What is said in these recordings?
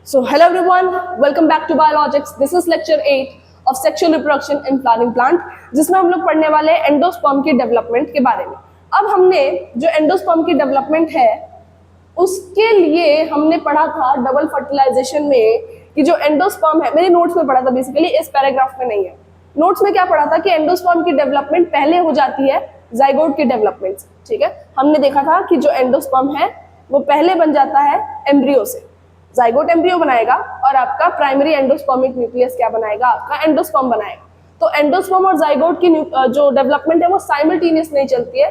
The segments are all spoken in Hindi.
So, hello everyone, welcome back to Biologics. This is lecture 8 of sexual reproduction in flowering plant, जिसमें हम लोग पढ़ने वाले हैं एंडोस्पर्म की डेवलपमेंट के बारे में। अब हमने जो एंडोस्पर्म की डेवलपमेंट है उसके लिए हमने पढ़ा था डबल फर्टिलाइजेशन में कि जो एंडोस्पर्म है, मेरे नोट्स में पढ़ा था, बेसिकली इस पैराग्राफ में नहीं है। नोट्स में क्या पढ़ा था कि एंडोस्पर्म की डेवलपमेंट पहले हो जाती है जाइगोट की डेवलपमेंट से। ठीक है, हमने देखा था कि जो एंडोस्पर्म है वो पहले बन जाता है एम्ब्रियो से, जाइगोट एम्ब्रियो बनाएगा और आपका प्राइमरी एंडोस्पर्मिक न्यूक्लियस क्या बनाएगा, आपका एंडोस्पर्म बनाएगा। तो एंडोस्पर्म और जाइगोट की जो डेवलपमेंट है वो साइमल्टेनियस नहीं चलती है,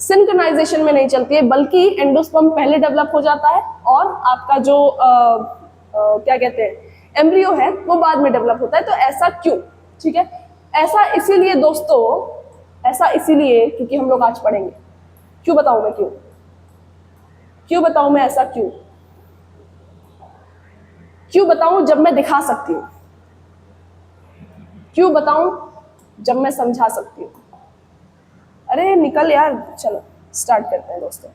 सिंक्रोनाइजेशन में नहीं चलती है, बल्कि एंडोस्पर्म पहले डेवलप हो जाता है और आपका जो क्या कहते हैं एम्ब्रियो है वो बाद में डेवलप होता है। तो ऐसा क्यों? ठीक है, ऐसा इसीलिए दोस्तों, ऐसा इसीलिए क्योंकि हम लोग आज पढ़ेंगे। क्यों बताऊं मैं, क्यों बताऊं मैं ऐसा क्यों बताऊं जब मैं दिखा सकती हूं, क्यों बताऊं जब मैं समझा सकती हूं। अरे निकल यार, चलो स्टार्ट करते हैं दोस्तों।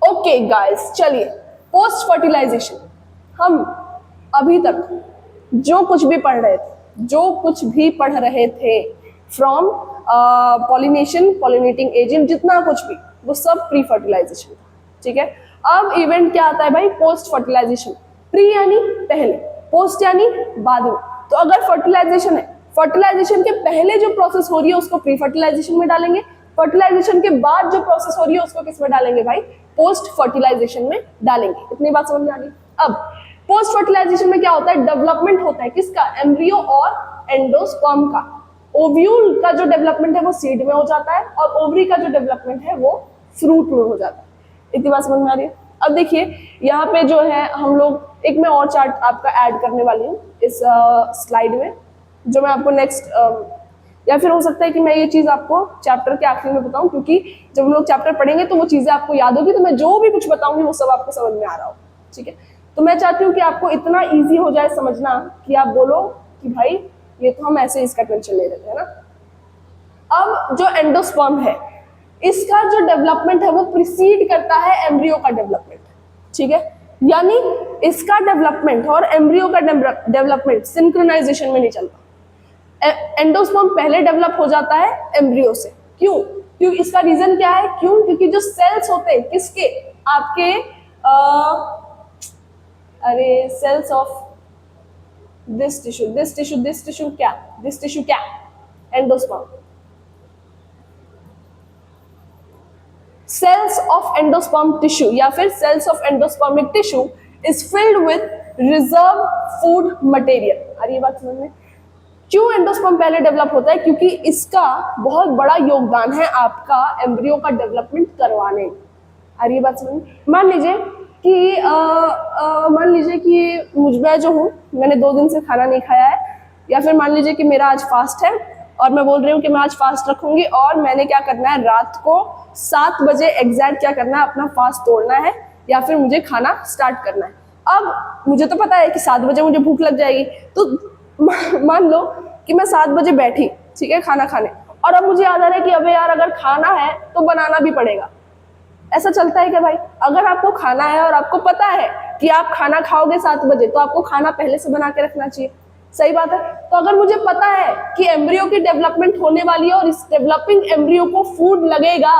ओके गाइस, चलिए पोस्ट फर्टिलाइजेशन, हम अभी तक जो कुछ भी पढ़ रहे थे फ्रॉम पॉलिनेशन, पॉलिनेटिंग एजेंट, जितना कुछ भी, वो सब प्री फर्टिलाइजेशन। ठीक है, अब इवेंट क्या आता है भाई, पोस्ट फर्टिलाइजेशन। प्री यानी पहले, पोस्ट यानी बाद में। तो अगर फर्टिलाइजेशन है, फर्टिलाइजेशन के पहले जो प्रोसेस हो रही है उसको प्री फर्टिलाइजेशन में डालेंगे, फर्टिलाइजेशन के बाद जो प्रोसेस हो रही है उसको किस में डालेंगे भाई, पोस्ट फर्टिलाइजेशन में डालेंगे। इतनी बात समझ में आ गई। अब पोस्ट फर्टिलाइजेशन में क्या होता है, डेवलपमेंट होता है किसका, एम्ब्रियो और एंडोस्पर्म का। ओव्यूल का जो डेवलपमेंट है वो सीड में हो जाता है और ओवरी का जो डेवलपमेंट है वो फ्रूट में हो जाता है। इतनी बात समझ में आ रही है। अब देखिए यहाँ पे जो है हम लोग एक मैं और चार्ट आपका ऐड करने वाली हूँ इस स्लाइड में, जो मैं आपको नेक्स्ट या फिर हो सकता है कि मैं ये चीज आपको चैप्टर के आखिरी में बताऊं, क्योंकि जब हम लोग चैप्टर पढ़ेंगे तो वो चीजें आपको याद होगी, तो मैं जो भी कुछ बताऊंगी वो सब आपको समझ में आ रहा हो। ठीक है, तो मैं चाहती हूँ कि आपको इतना ईजी हो जाए समझना कि आप बोलो कि भाई ये तो हम ऐसे इसका टेंशन ले रहे थे ना। अब जो एंडोस्पर्म है इसका जो डेवलपमेंट है वो प्रिसीड करता है एम्ब्रियो का डेवलपमेंट। ठीक है, यानी इसका डेवलपमेंट और एम्ब्रियो का डेवलपमेंट सिंक्रोनाइजेशन में नहीं चलता। एंडोस्पर्म पहले डेवलप हो जाता है एम्ब्रियो से। क्यों इसका रीजन क्या है, क्योंकि जो सेल्स होते हैं किसके, आपके अरे सेल्स ऑफ दिस टिश्यू क्या, endosperm. cells of endosperm tissue या फिर cells of endospermic tissue is filled with reserve food material। अरे ये बात समझ में, क्यों एंडोस्पर्म पहले डेवलप होता है, क्योंकि इसका बहुत बड़ा योगदान है आपका एम्ब्रियो का डेवलपमेंट करवाने में। अरे ये बात समझ में, मान लीजिए कि मैं जो हूँ, मैंने 2 दिन से खाना नहीं खाया है, या फिर मान लीजिए कि मेरा आज फास्ट है और मैं बोल रही हूँ कि मैं आज फास्ट रखूंगी और मैंने क्या करना है, रात को 7 बजे एग्जैक्ट क्या करना है, अपना फास्ट तोड़ना है या फिर मुझे खाना स्टार्ट करना है। अब मुझे तो पता है कि 7 बजे मुझे भूख लग जाएगी, तो मान लो कि मैं 7 बजे बैठी, ठीक है, खाना खाने, और अब मुझे याद आ रहा है कि अबे यार अगर खाना है तो बनाना भी पड़ेगा। ऐसा चलता है क्या भाई? अगर आपको खाना है और आपको पता है कि आप खाना खाओगे 7 बजे, तो आपको खाना पहले से बना के रखना चाहिए। सही बात है। तो अगर मुझे पता है कि एम्ब्रियो की डेवलपमेंट होने वाली है और इस डेवलपिंग एम्ब्रियो को फूड लगेगा,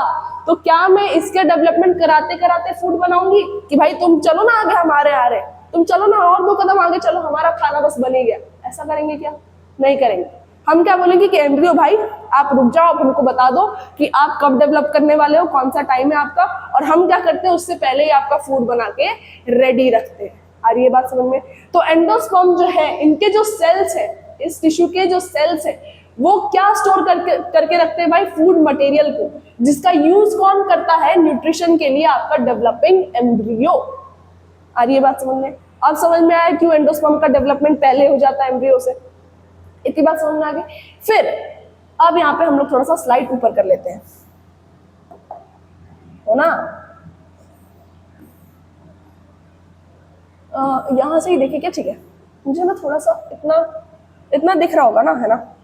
तो क्या मैं इसके डेवलपमेंट कराते कराते फूड बनाऊंगी कि भाई तुम चलो ना आगे, हमारे आ रहे, तुम चलो ना और 2 कदम आगे चलो, हमारा खाना बस बन ही गया। ऐसा करेंगे क्या? नहीं करेंगे। हम क्या बोलेंगे कि एम्ब्रियो भाई आप रुक जाओ, आप हमको बता दो कि आप कब डेवलप करने वाले हो, कौन सा टाइम है आपका, और हम क्या करते हैं उससे पहले ही आपका फूड बना के रेडी रखते हैं। आ रही है बात समझ में? तो एंडोस्पर्म जो है, इनके जो सेल्स है, इस टिश्यू के जो सेल्स है, वो क्या स्टोर करके रखते हैं भाई, फूड मटेरियल को, जिसका यूज कौन करता है, न्यूट्रिशन के लिए, आपका डेवलपिंग एम्ब्रियो। आ रही है बात समझ में? अब समझ में आया क्यों एंडोस्पर्म का डेवलपमेंट पहले हो जाता है एम्ब्रियो से। इतनी बात समझ में आ गई। फिर अब यहाँ पे हम लोग थोड़ा सा स्लाइड ऊपर कर लेते हैं, हो ना, यहां से ही देखे क्या? ठीक है, मुझे ना थोड़ा सा इतना दिख रहा होगा ना, है ना,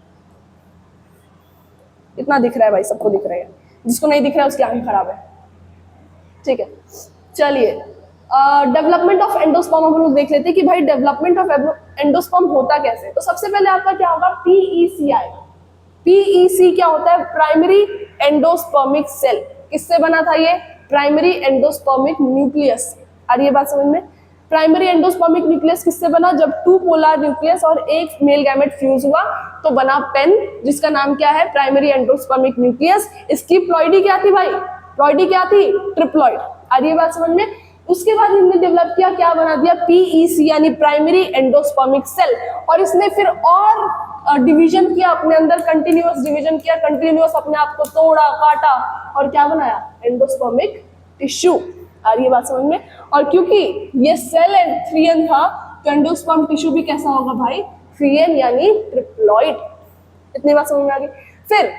इतना दिख रहा है भाई, सबको दिख रहा है, जिसको नहीं दिख रहा है उसकी आंख खराब है। ठीक है, चलिए डेवलपमेंट ऑफ एंडोस्पर्म हम लोग देख लेते हैं कि भाई डेवलपमेंट ऑफ एंडोस्पर्म होता कैसे। तो सबसे पहले आपका क्या होगा, पीईसी आएगा। पीईसी क्या होता है, प्राइमरी एंडोस्पर्मिक सेल। किससे बना था ये, प्राइमरी एंडोस्पर्मिक न्यूक्लियस। आ रही है बात समझ में। प्राइमरी एंडोस्पर्मिक न्यूक्लियस किससे बना, जब टू पोलर न्यूक्लियस और एक मेल गैमेट फ्यूज हुआ तो बना पेन, जिसका नाम क्या है, प्राइमरी एंडोस्पर्मिक न्यूक्लियस। इसकी प्लॉइडी क्या थी भाई, प्लॉइडी क्या थी, ट्रिप्लॉइड। आ रही है बात समझ में। उसके बाद इन्होंने डेवलप किया, क्या बना दिया, पीईसी यानी प्राइमरी एंडोस्पर्मिक सेल। और इसने फिर और डिवीजन किया अपने अंदर, कंटिन्यूअस डिवीजन किया, कंटिन्यूअस अपने आप को तोड़ा काटा और क्या बनाया, एंडोस्पर्मिक टिश्यू। आ रही है बात समझ में। और क्योंकि ये सेल एंड 3n था तो एंडोस्पर्म टिश्यू भी कैसा होगा भाई, 3n यानी ट्रिप्लॉइड। इतनी बात समझ में आ गई। फिर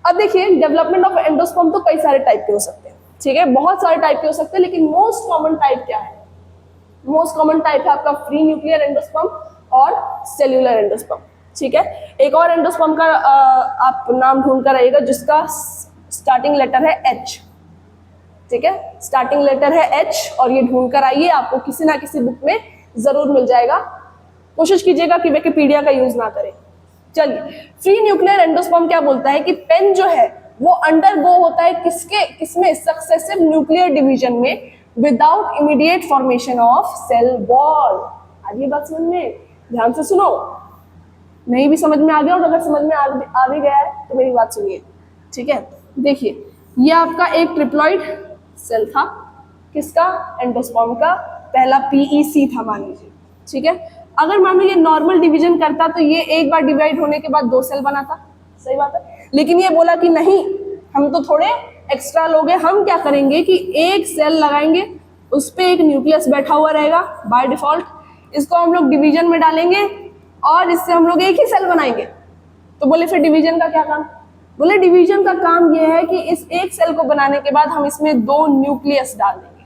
अब देखिए डेवलपमेंट ऑफ एंडोस्पर्म तो कई सारे टाइप के हो सकते हैं, ठीक है, बहुत सारे टाइप के हो सकते हैं, लेकिन मोस्ट कॉमन टाइप क्या है, मोस्ट कॉमन टाइप है आपका फ्री न्यूक्लियर एंडोस्पर्म और सेल्यूलर एंडोस्पर्म। ठीक है, एक और एंडोस्पर्म का आप नाम ढूंढ कर आइएगा जिसका स्टार्टिंग लेटर है H। ठीक है, स्टार्टिंग लेटर है H और ये ढूंढ कर आइए, आपको किसी ना किसी बुक में जरूर मिल जाएगा। कोशिश कीजिएगा कि विकिपीडिया का यूज ना करें। चलिए, फ्री न्यूक्लियर एंडोस्पर्म क्या बोलता है कि पेन जो है वो अंडरगो होता है किसमें, सक्सेसिव न्यूक्लियर डिवीजन में without immediate formation of cell wall. आगे बात समझ में, ध्यान से सुनो, नहीं भी समझ में आ गया और अगर समझ में आ भी गया है तो मेरी बात सुनिए। ठीक है, देखिए ये आपका एक ट्रिप्लॉइड सेल था, किसका, एंडोस्पर्म का, पहला पीईसी था मान लीजिए। ठीक है, अगर मान लो ये नॉर्मल डिवीजन करता तो ये एक बार डिवाइड होने के बाद 2 सेल बनाता, सही बात है। लेकिन ये बोला कि नहीं, हम तो थोड़े एक्स्ट्रा लोग हैं, हम क्या करेंगे कि एक सेल लगाएंगे, उस पे एक न्यूक्लियस बैठा हुआ रहेगा बाय डिफॉल्ट, इसको हम लोग डिवीजन में डालेंगे और इससे हम लोग एक ही सेल बनाएंगे। तो बोले फिर डिवीजन का क्या काम, बोले डिवीजन का काम यह है कि इस एक सेल को बनाने के बाद हम इसमें 2 न्यूक्लियस डाल देंगे।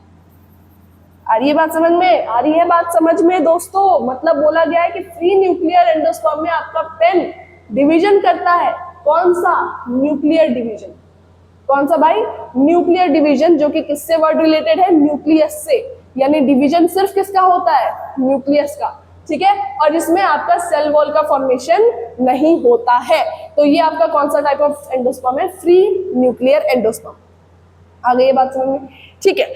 आ रही है बात समझ में, आ रही है बात समझ में दोस्तों। मतलब बोला गया है कि फ्री न्यूक्लियर एंडोस्पर्म में आपका पेन डिवीजन करता है, कौन सा, न्यूक्लियर डिवीजन। कौन सा भाई, न्यूक्लियर डिवीजन, जो कि किससे वर्ड रिलेटेड है, न्यूक्लियस से। यानी डिवीजन सिर्फ किसका होता है, न्यूक्लियस का। ठीक है, और इसमें आपका सेल वॉल का फॉर्मेशन नहीं होता है। तो ये आपका कौन सा टाइप ऑफ एंडोस्पर्म है, फ्री न्यूक्लियर एंडोस्पर्म। आ गई ये बात समझ में। ठीक है,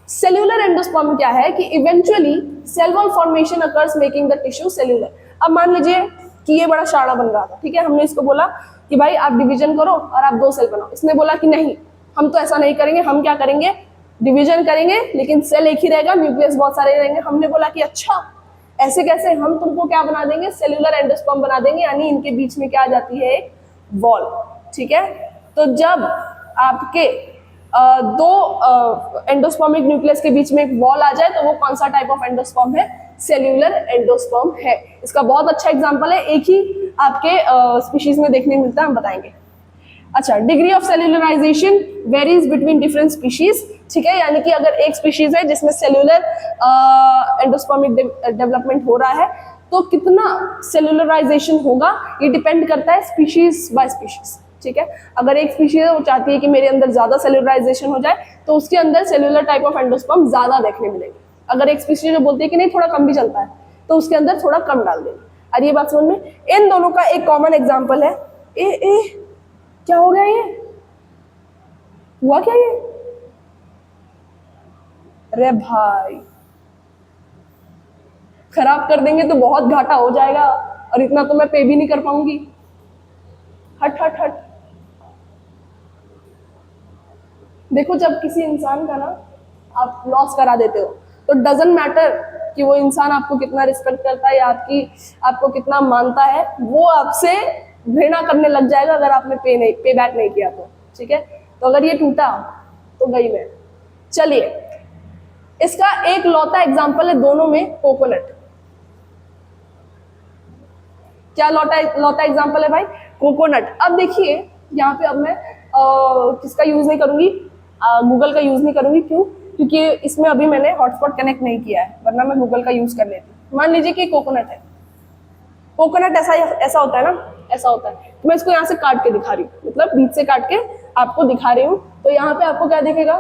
सेल्यूलर एंडोस्पर्म क्या है कि eventually cell wall formation occurs making the tissue cellular. अब मान लीजिए कि ये बड़ा शाड़ा बन रहा था, ठीक है, हमने इसको बोला कि भाई आप डिवीजन करो और आप 2 सेल बनाओ। इसने बोला कि नहीं, हम तो ऐसा नहीं करेंगे, हम क्या करेंगे, डिवीजन करेंगे लेकिन सेल एक ही रहेगा, न्यूक्लियस बहुत सारे रहेंगे। हमने बोला कि अच्छा ऐसे कैसे, हम तुमको क्या बना देंगे, सेल्यूलर एंडोस्पर्म बना देंगे, यानी इनके बीच में क्या आ जाती है, एक वॉल। ठीक है, तो जब आपके 2 एंडोस्पर्मिक न्यूक्लियस के बीच में एक वॉल आ जाए तो वो कौन सा टाइप ऑफ एंडोस्पर्म है, सेल्यूलर एंडोस्पर्म है। इसका बहुत अच्छा एग्जांपल है, एक ही आपके स्पीशीज में देखने मिलता है, हम बताएंगे। अच्छा, degree of cellularization varies between different species. ठीक है, यानी कि अगर एक स्पीशीज है जिसमें सेल्यूलर एंडोस्पर्मिक डेवलपमेंट हो रहा है तो कितना सेल्यूलराइजेशन होगा ये डिपेंड करता है स्पीशीज बाय स्पीशीज। ठीक है, अगर एक स्पीशीज है वो चाहती है कि मेरे अंदर ज्यादा सेल्यूलराइजेशन हो जाए तो उसके अंदर सेल्यूलर टाइप ऑफ एंडोस्पर्म ज्यादा देखने मिलेंगे। अगर एक स्पीशीज जो बोलती है कि नहीं थोड़ा कम भी चलता है तो उसके अंदर थोड़ा कम डाल देंगे। अरे ये बात समझ में। इन दोनों का एक कॉमन एग्जाम्पल है, क्या हो गया, ये हुआ क्या ये, अरे भाई खराब कर देंगे तो बहुत घाटा हो जाएगा और इतना तो मैं पे भी नहीं कर पाऊंगी। हट हट हट। देखो, जब किसी इंसान का ना आप लॉस करा देते हो तो डजंट मैटर कि वो इंसान आपको कितना रिस्पेक्ट करता है या आपको कितना मानता है, वो आपसे घृणा करने लग जाएगा अगर आपने पे बैक नहीं किया तो। ठीक है, तो अगर ये टूटा तो गई मैं। चलिए, इसका एक लौता एग्जांपल है दोनों में, कोकोनट। क्या लौता एग्जांपल है भाई, कोकोनट। अब देखिए यहाँ पे अब मैं किसका यूज नहीं करूंगी, गूगल का यूज नहीं करूंगी। क्यों, क्योंकि इसमें अभी मैंने हॉटस्पॉट कनेक्ट नहीं किया है, वरना मैं गूगल का यूज कर लेती। मान लीजिए कि कोकोनट है, कोकोनट ऐसा होता है ना, ऐसा होता है। तो मैं इसको यहाँ से काट के दिखा रही हूँ, मतलब बीच से काट के आपको दिखा रही हूँ। तो यहाँ पे आपको क्या दिखेगा,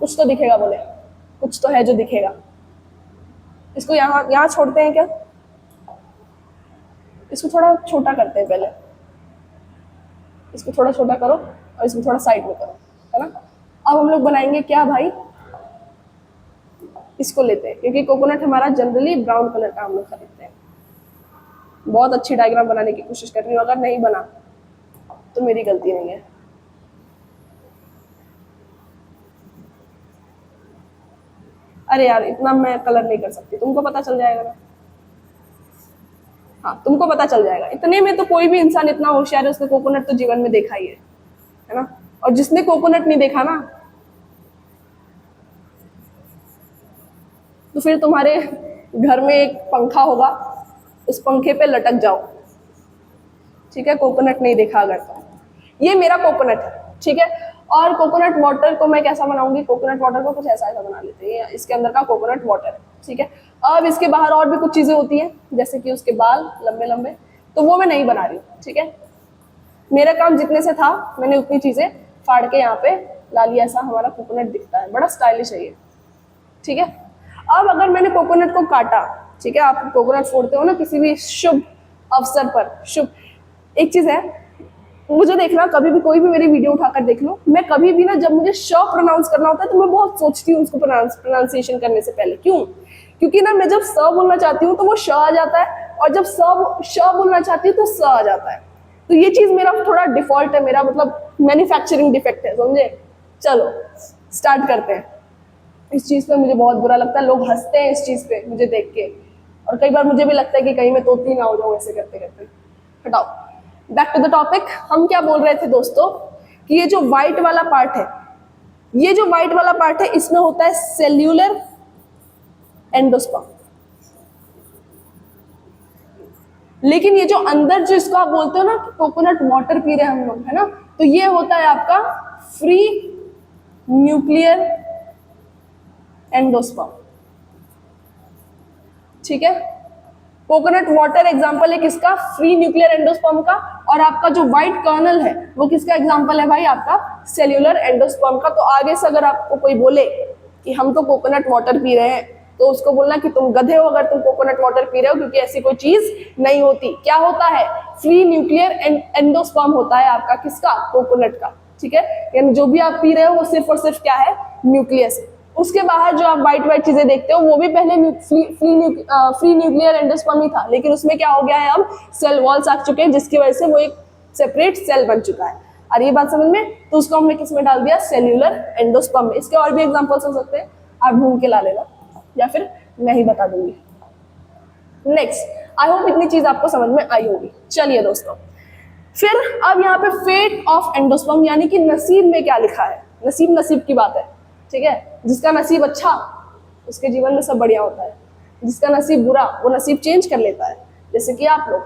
कुछ तो दिखेगा, बोले कुछ तो है जो दिखेगा। इसको यहाँ छोड़ते हैं क्या, इसको थोड़ा छोटा करते हैं पहले, इसको थोड़ा छोटा करो और इसको थोड़ा साइड में करो, है ना। अब हम लोग बनाएंगे क्या भाई, इसको लेते हैं, क्योंकि कोकोनट हमारा जनरली ब्राउन कलर का हम लोग खरीदते हैं। बहुत अच्छी डायग्राम बनाने की कोशिश कर रही हूँ, अगर नहीं बना तो मेरी गलती नहीं है। अरे यार इतना मैं कलर नहीं कर सकती, तुमको पता चल जाएगा ना। हाँ तुमको पता चल जाएगा, इतने में तो कोई भी इंसान इतना होशियार है, उसने कोकोनट तो जीवन में देखा ही है ना। और जिसने कोकोनट नहीं देखा ना, तो फिर तुम्हारे घर में एक पंखा होगा, उस पंखे पे लटक जाओ, ठीक है, कोकोनट नहीं देखा अगर तो। ये मेरा कोकोनट है, ठीक है। और कोकोनट वाटर को मैं कैसा बनाऊंगी, कोकोनट वाटर को कुछ ऐसा बना लेते हैं, इसके अंदर का कोकोनट वाटर है, ठीक है। अब इसके बाहर और भी कुछ चीजें होती हैं, जैसे कि उसके बाल लंबे लंबे, तो वो मैं नहीं बना रही हूँ, ठीक है। मेरा काम जितने से था मैंने उतनी चीजें फाड़ के यहाँ पे ला लिया, ऐसा हमारा कोकोनट दिखता है, बड़ा स्टाइलिश है ये, ठीक है। अब अगर मैंने कोकोनट को काटा, ठीक है, आप कोकोनट फोड़ते हो ना किसी भी शुभ अवसर पर, शुभ, एक चीज है, मुझे देखना कभी भी कोई भी मेरी वीडियो उठाकर देख लो, मैं कभी भी ना जब मुझे श प्रोनाउंस करना होता है तो मैं बहुत सोचती हूँ उसको प्रोनाउंसिएशन करने से पहले। क्यों? क्योंकि ना मैं जब स बोलना चाहती हूँ तो वो श आ जाता है, और जब श बोलना चाहती हूँ तो स आ जाता है। तो ये चीज मेरा थोड़ा डिफॉल्ट है, मेरा मतलब मैन्युफैक्चरिंग डिफेक्ट है, समझे। चलो स्टार्ट करते हैं। इस चीज पे मुझे बहुत बुरा लगता है, लोग हंसते हैं इस चीज पे मुझे देख के, और कई बार मुझे भी लगता है कि कहीं मैं तोती ना हो जाऊं ऐसे करते करते। हटाओ, बैक टू द टॉपिक। हम क्या बोल रहे थे दोस्तों, कि ये जो व्हाइट वाला पार्ट है, ये जो व्हाइट वाला पार्ट है, इसमें होता है सेल्यूलर एंडोस्पर्म। लेकिन ये जो अंदर जो इसको आप बोलते हो ना कोकोनट वाटर पी रहे हैं हम लोग, है ना, तो ये होता है आपका फ्री न्यूक्लियर एंडोस्पर्म, ठीक है। कोकोनट वाटर एग्जांपल है किसका, फ्री न्यूक्लियर एंडोस्पर्म का। और आपका जो व्हाइट कर्नल है वो किसका एग्जांपल है भाई, आपका सेल्यूलर एंडोस्पर्म का। तो आगे से अगर आपको कोई बोले कि हम तो कोकोनट वाटर पी रहे हैं, तो उसको बोलना कि तुम गधे हो अगर तुम कोकोनट वाटर पी रहे हो, क्योंकि ऐसी कोई चीज नहीं होती। क्या होता है, फ्री न्यूक्लियर एंडोस्पर्म होता है आपका, किसका, कोकोनट का, ठीक है। यानी जो भी आप पी रहे हो वो सिर्फ और सिर्फ क्या है, न्यूक्लियस। उसके बाहर जो आप व्हाइट व्हाइट चीजें देखते हो वो भी पहले फ्री न्यूक्लियर एंडोस्पर्म ही था, लेकिन उसमें क्या हो गया है, अब सेल वॉल्स आ चुके हैं, जिसकी वजह से वो एक सेपरेट सेल बन चुका है। और ये बात समझ में, तो उसको हमने किस में डाल दिया, सेल्यूलर एंडोस्पर्म में। इसके और भी एग्जांपल्स हो सकते हैं, आप ढूंढ के ला लेना, या फिर मैं ही बता दूंगी। नेक्स्ट, आई होप इतनी चीज आपको समझ में आई होगी। चलिए दोस्तों, फिर अब यहाँ पे फेट ऑफ एंडोस्पर्म, यानी कि नसीब में क्या लिखा है। नसीब की बात है, ठीक है। जिसका नसीब अच्छा, उसके जीवन में सब बढ़िया होता है। जिसका नसीब बुरा, वो नसीब चेंज कर लेता है। जैसे कि आप लोग,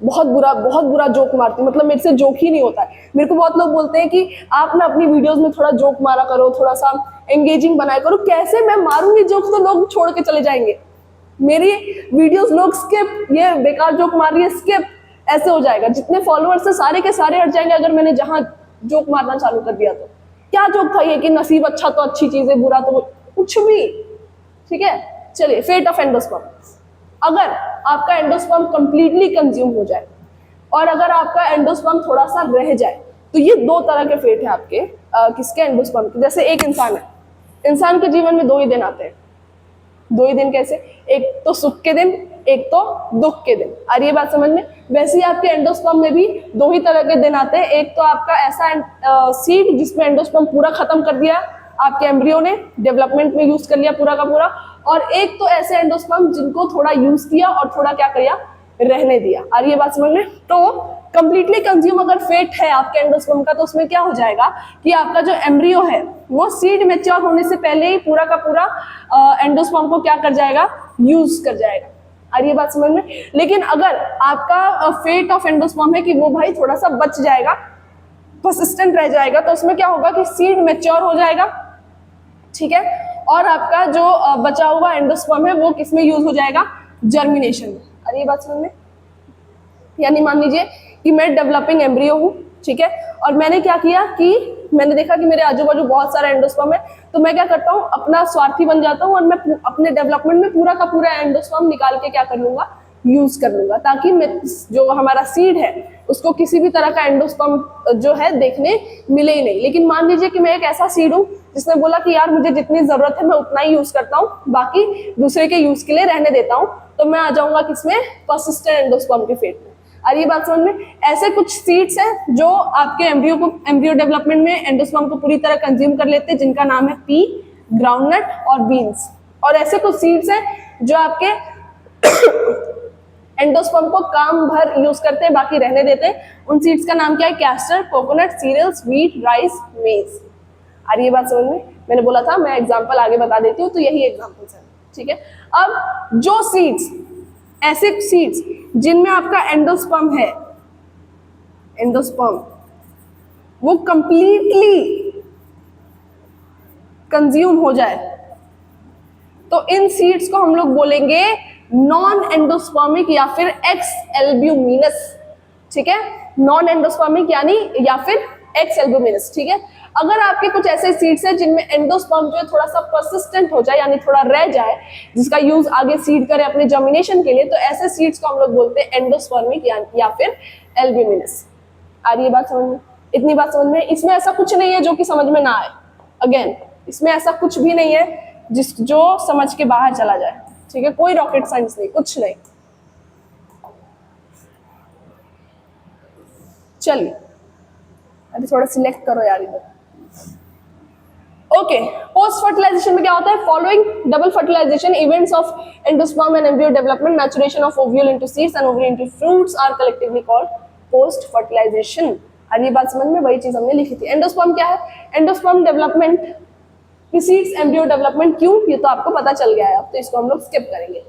बहुत बुरा जोक मारती, मतलब मेरे से जोक ही नहीं होता है। मेरे को बहुत लोग बोलते हैं कि आप ना अपनी वीडियोस में थोड़ा जोक मारा करो, थोड़ा सा एंगेजिंग बनाया करो। कैसे मैं मारूंगी जोक तो लोग छोड़ के चले जाएंगे मेरी वीडियोस, लोग स्किप, ये बेकार जोक मार रही है, स्किप, ऐसे हो जाएगा। जितने फॉलोअर्स है सारे के सारे हट जाएंगे अगर मैंने जहां जोक मारना चालू कर दिया तो। क्या जोक था ये कि नसीब अच्छा तो अच्छी चीज है, बुरा तो कुछ भी, ठीक है। चलिए, फेट ऑफ एंडोस्पर्म। अगर आपका एंडोस्पर्म कंप्लीटली कंज्यूम हो जाए और अगर आपका एंडोस्पर्म थोड़ा सा रह जाए, तो ये दो तरह के फेट है आपके, किसके, एंडोस्पर्म के। जैसे एक इंसान है, इंसान के जीवन में 2 ही दिन आते हैं। 2 ही दिन कैसे, एक तो सुख के दिन, एक तो दुख के दिन। और ये बात समझ में, वैसे ही आपके एंडोस्पर्म में भी 2 ही तरह के दिन आते हैं। एक तो आपका ऐसा सीड जिसमें एंडोस्पर्म पूरा खत्म कर दिया आपके एम्ब्रियो ने, डेवलपमेंट में यूज कर लिया पूरा का पूरा, और एक तो ऐसे एंडोस्पर्म जिनको थोड़ा यूज किया और थोड़ा क्या किया, रहने दिया। और ये बात समझ में, तो कंप्लीटली कंज्यूम अगर फेट है आपके एंडोस्पर्म का, तो उसमें क्या हो जाएगा कि आपका जो एम्ब्रियो है वो सीड मैच्योर होने से पहले ही पूरा का पूरा एंडोस्पर्म को क्या कर जाएगा, यूज कर जाएगा। और ये बात समझ में। लेकिन अगर आपका फेट ऑफ एंडोस्पर्म है कि वो भाई थोड़ा सा बच जाएगा, परसिस्टेंट रह जाएगा, तो उसमें क्या होगा कि सीड मैच्योर हो जाएगा, ठीक है। और आपका जो बचा हुआ एंडोस्पर्म है वो किसमें यूज हो जाएगा, जर्मिनेशन में। अरे ये बात समझ में, यानी मान लीजिए कि मैं डेवलपिंग एम्ब्रियो हूँ, ठीक है, और मैंने क्या किया कि मैंने देखा कि मेरे आजू बाजू बहुत सारा एंडोस्पर्म है, तो मैं क्या करता हूँ, अपना स्वार्थी बन जाता हूँ और मैं अपने डेवलपमेंट में पूरा का पूरा एंडोस्पर्म निकाल के क्या कर लूंगा, यूज कर लूंगा, ताकि मैं जो हमारा सीड है उसको किसी भी तरह का एंडोस्पर्म जो है देखने मिले ही नहीं। लेकिन मान लीजिए कि मैं एक ऐसा सीड हूँ जिसने बोला कि यार मुझे जितनी जरूरत है मैं उतना ही यूज करता हूँ, बाकी दूसरे के यूज के लिए रहने देता हूँ, तो मैं आ जाऊंगा किसमें, पर्सिस्टेंट एंडोस्पर्म के फेट में। और ये बात समझ में, ऐसे कुछ सीड्स हैं जो आपके एम्ब्रियो डेवलपमेंट में एंडोस्पर्म को पूरी तरह कंज्यूम कर लेते हैं, जिनका नाम है पी, ग्राउंडनट और बीन्स। और ऐसे कुछ सीड्स हैं जो आपके एंडोस्पर्म को काम भर यूज करते हैं, बाकी रहने देते हैं। उन सीड्स का नाम क्या है, castor, coconut, cereals, wheat, rice, maize. और ये बात समझ में, मैंने बोला था मैं एग्जांपल आगे बता देती हूँ, तो यही एग्जांपल्स है, ठीक है। अब जो सीड्स, ऐसे सीड्स जिनमें आपका एंडोस्पर्म है, एंडोस्पर्म वो कंप्लीटली कंज्यूम हो जाए, तो इन सीड्स को हम लोग बोलेंगे नॉन एंडोस्पर्मिक या फिर एक्स एल्ब्यूमिनस, ठीक है। नॉन एंडोस्पर्मिक यानी या फिर एक्स एल्ब्यूमिनस, ठीक है। अगर आपके कुछ ऐसे सीड्स हैं जिनमें एंडोस्पर्म जो है थोड़ा सा परसिस्टेंट हो जाए, यानी थोड़ा रह जाए, जिसका यूज आगे सीड करे अपने जर्मिनेशन के लिए, तो ऐसे सीड्स को हम लोग बोलते हैं एंडोस्पर्मिक या फिर एल्ब्यूमिनस। आ रही है बात समझ में? इतनी बात समझ में? इसमें ऐसा कुछ नहीं है जो कि समझ में ना आए। अगेन, इसमें ऐसा कुछ भी नहीं है जो समझ के बाहर चला जाए, ठीक है। कोई रॉकेट साइंस नहीं, कुछ नहीं। चलिए अभी थोड़ा सिलेक्ट करो यार इधर। ओके, पोस्ट फर्टिलाइजेशन में क्या होता है, following double fertilization events of endosperm and embryo development, maturation of ovule into seeds and ovule into fruits are collectively called post fertilization. और ये बात समझ में, वही चीज हमने लिखी थी। एंडोस्पर्म क्या है, endosperm development precedes embryo development. क्यों, ये तो आपको पता चल गया है, अब तो इसको हम लोग स्किप करेंगे।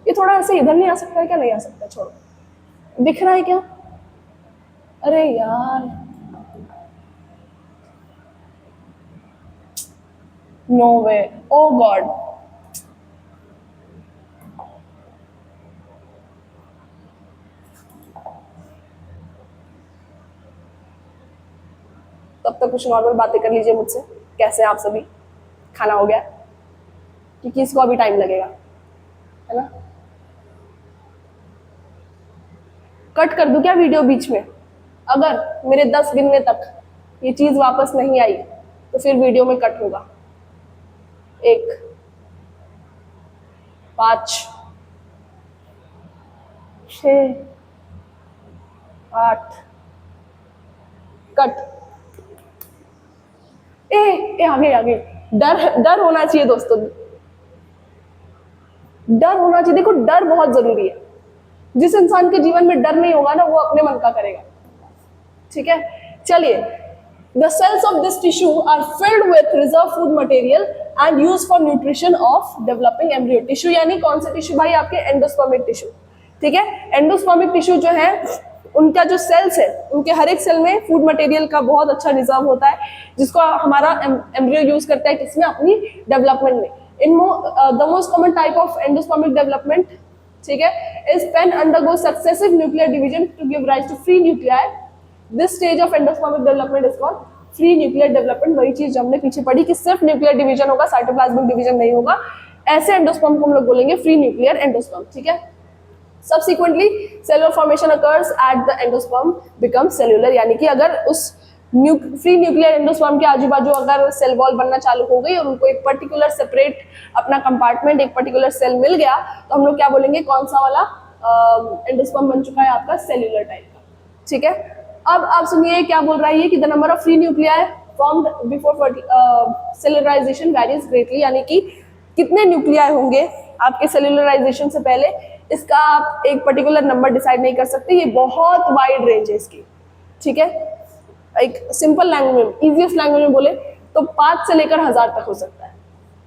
ये थोड़ा ऐसे इधर नहीं आ सकता है क्या, नहीं आ सकता, छोड़ो। दिख रहा है क्या, अरे यार नो वे, ओ गॉड। तब तक कुछ नॉर्मल बातें कर लीजिए मुझसे, कैसे आप सभी, खाना हो गया, क्योंकि इसको अभी टाइम लगेगा, है ना। कट कर दूं क्या वीडियो बीच में? अगर मेरे 10 गिनने तक ये चीज वापस नहीं आई तो फिर वीडियो में कट होगा। 1, 5, 6, 8, कट। आगे डर होना चाहिए दोस्तों, डर होना चाहिए। देखो, डर बहुत जरूरी है। जिस इंसान के जीवन में डर नहीं होगा ना, वो अपने मन का करेगा, ठीक है। चलिए, the cells of this tissue are filled with reserve food material and used for nutrition of developing embryo. Tissue यानी कौन से टिश्यू भाई, आपके एंडोस्पर्मिक टिश्यू, ठीक है। एंडोस्पर्मिक टिश्यू जो है, उनका जो सेल्स है, उनके हर एक सेल में फूड मटेरियल का बहुत अच्छा रिजर्व होता है, जिसको हमारा एम्ब्रियो यूज करता है किसमें, अपनी डेवलपमेंट में। In the most common type of endospermic development, ठीक है, is PEN undergo successive nuclear division to give rise to free nuclei. This stage of endospermic development is called free nuclear development. वही चीज हमने पीछे पढ़ी कि सिर्फ न्यूक्लियर डिवीजन होगा, साइटोप्लाज्मिक डिवीजन नहीं होगा। ऐसे एंडोस्पर्म को हम लोग बोलेंगे फ्री न्यूक्लियर एंडोस्पर्म, ठीक है। Subsequently, cellular formation occurs at the endosperm becomes cellular, यानी कि अगर उस फ्री न्यूक्लियर एंडोस्पर्म के आजू बाजू अगर सेल वॉल बनना चालू हो गई और उनको एक पर्टिकुलर सेपरेट अपना कंपार्टमेंट, एक पर्टिकुलर सेल मिल गया, तो हम लोग क्या बोलेंगे, कौन सा वाला एंडोस्पर्म बन चुका है आपका, सेल्यूलर टाइप का, ठीक है। अब आप सुनिए क्या बोल रहा है कि the number of free nuclei formed before cellularization varies greatly, यानी कि कितने न्यूक्लियाई होंगे आपके सेलुलराइजेशन से पहले, इसका आप एक पर्टिकुलर नंबर डिसाइड नहीं कर सकते। ये बहुत वाइड रेंज है इसकी, ठीक है। एक सिंपल लैंग्वेज में, इजीएस्ट लैंग्वेज में बोले तो 5 से लेकर 1000 तक हो सकता है,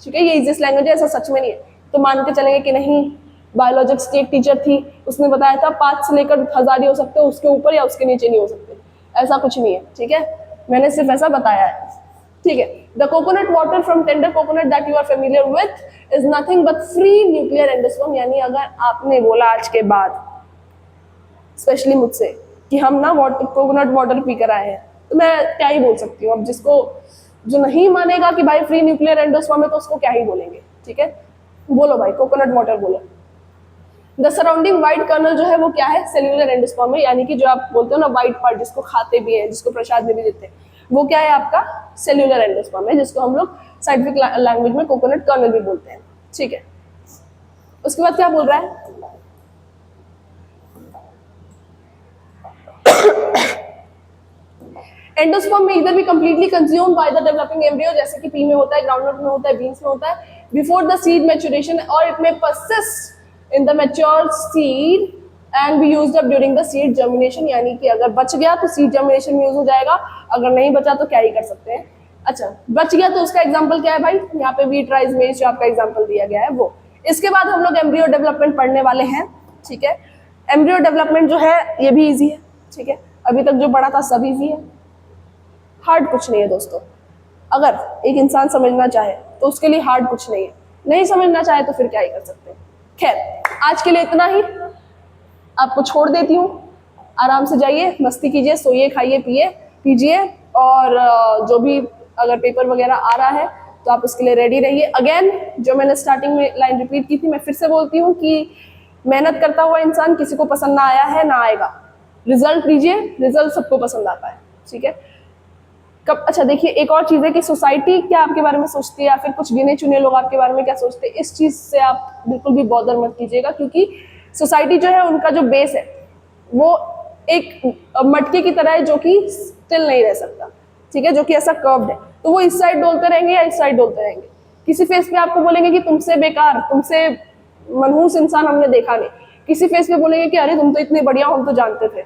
ठीक है। ये इजीएस्ट लैंग्वेज है, ऐसा सच में नहीं है। तो मान के चलेंगे कि नहीं, बायोलॉजिक्स की एक टीचर थी, उसने बताया था 5 से लेकर 1000 ही हो सकते, उसके ऊपर या उसके नीचे नहीं हो सकते, ऐसा कुछ नहीं है, ठीक है। मैंने सिर्फ ऐसा बताया है, ठीक है। The coconut water from tender coconut that you are familiar with is nothing but free nuclear endosperm, यानी अगर आपने बोला आज के बाद, स्पेशली मुझसे, कि हम ना कोकोनट वाटर पी कर आए हैं, तो मैं क्या ही बोल सकती हूँ। अब जिसको जो नहीं मानेगा कि भाई फ्री न्यूक्लियर एंडोस्पर्म है, तो उसको क्या ही बोलेंगे। ठीक है, बोलो भाई कोकोनट वाटर बोलो। द सराउंडिंग व्हाइट कर्नल जो है वो क्या है, सेल्यूलर एंडोस्पर्म है, यानी कि जो आप बोलते हो ना व्हाइट पार्ट, जिसको खाते भी हैं, जिसको प्रसाद में भी देते हैं, वो क्या है आपका सेल्यूलर एंडोस्पर्म है, जिसको हम लोग साइंटिफिक लैंग्वेज में कोकोनट कर्नल भी बोलते हैं। ठीक है, उसके बाद क्या बोल रहा है, एंडोस्पर्म में इधर भी completely consume by the developing embryo, जैसे कि पी में होता है, ग्राउंडनट में होता है, बीन्स में होता है, बिफोर द सीड मैच्योरेशन, और इट में persist in the mature seed and be used up during the seed germination, यानी कि अगर बच गया तो सीड जर्मिनेशन में यूज हो जाएगा, अगर नहीं बचा तो क्या ही कर सकते हैं। अच्छा, बच गया तो उसका एग्जाम्पल क्या है भाई, यहाँ पे व्हीट राइस मेज जो आपका एग्जाम्पल दिया गया है वो। इसके बाद हम लोग एम्ब्रियो डेवलपमेंट पढ़ने वाले हैं। ठीक है, एम्ब्रियो डेवलपमेंट जो है ये भी इजी है। ठीक है, अभी तक जो पढ़ा था सब इजी है, हार्ड कुछ नहीं है दोस्तों। अगर एक इंसान समझना चाहे तो उसके लिए हार्ड कुछ नहीं है, नहीं समझना चाहे तो फिर क्या ही कर सकते हैं। खैर, आज के लिए इतना ही, आपको छोड़ देती हूँ, आराम से जाइए, मस्ती कीजिए, सोइए, खाइए, पीजिए, और जो भी अगर पेपर वगैरह आ रहा है तो आप उसके लिए रेडी रहिए। अगेन जो मैंने स्टार्टिंग में लाइन रिपीट की थी, मैं फिर से बोलती हूँ कि मेहनत करता हुआ इंसान किसी को पसंद ना आया है ना आएगा, रिजल्ट लीजिए, रिजल्ट सबको पसंद आता है। ठीक है, कब, अच्छा देखिए एक और चीज़ है कि सोसाइटी क्या आपके बारे में सोचती है, या फिर कुछ गिने चुने लोग आपके बारे में क्या सोचते हैं, इस चीज़ से आप बिल्कुल भी बॉदर मत कीजिएगा, क्योंकि सोसाइटी जो है उनका जो बेस है वो एक मटके की तरह है जो कि स्टिल नहीं रह सकता। ठीक है, जो कि ऐसा कर्व्ड है, तो वो इस साइड डोलते रहेंगे या इस साइड डोलते रहेंगे। किसी फेस पे आपको बोलेंगे कि तुमसे बेकार, तुमसे मनहूस इंसान हमने देखा नहीं, किसी फेस पे बोलेंगे कि अरे तुम तो इतने बढ़िया, हम तो जानते थे,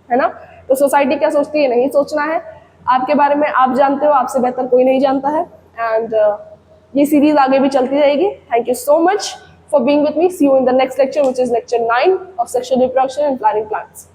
है ना। तो सोसाइटी क्या सोचती है, नहीं सोचना है, आपके बारे में आप जानते हो, आपसे बेहतर कोई नहीं जानता है। एंड ये सीरीज आगे भी चलती रहेगी। Thank you so much for being with me. See you in the next lecture, which is lecture 9 of sexual reproduction and flowering plants.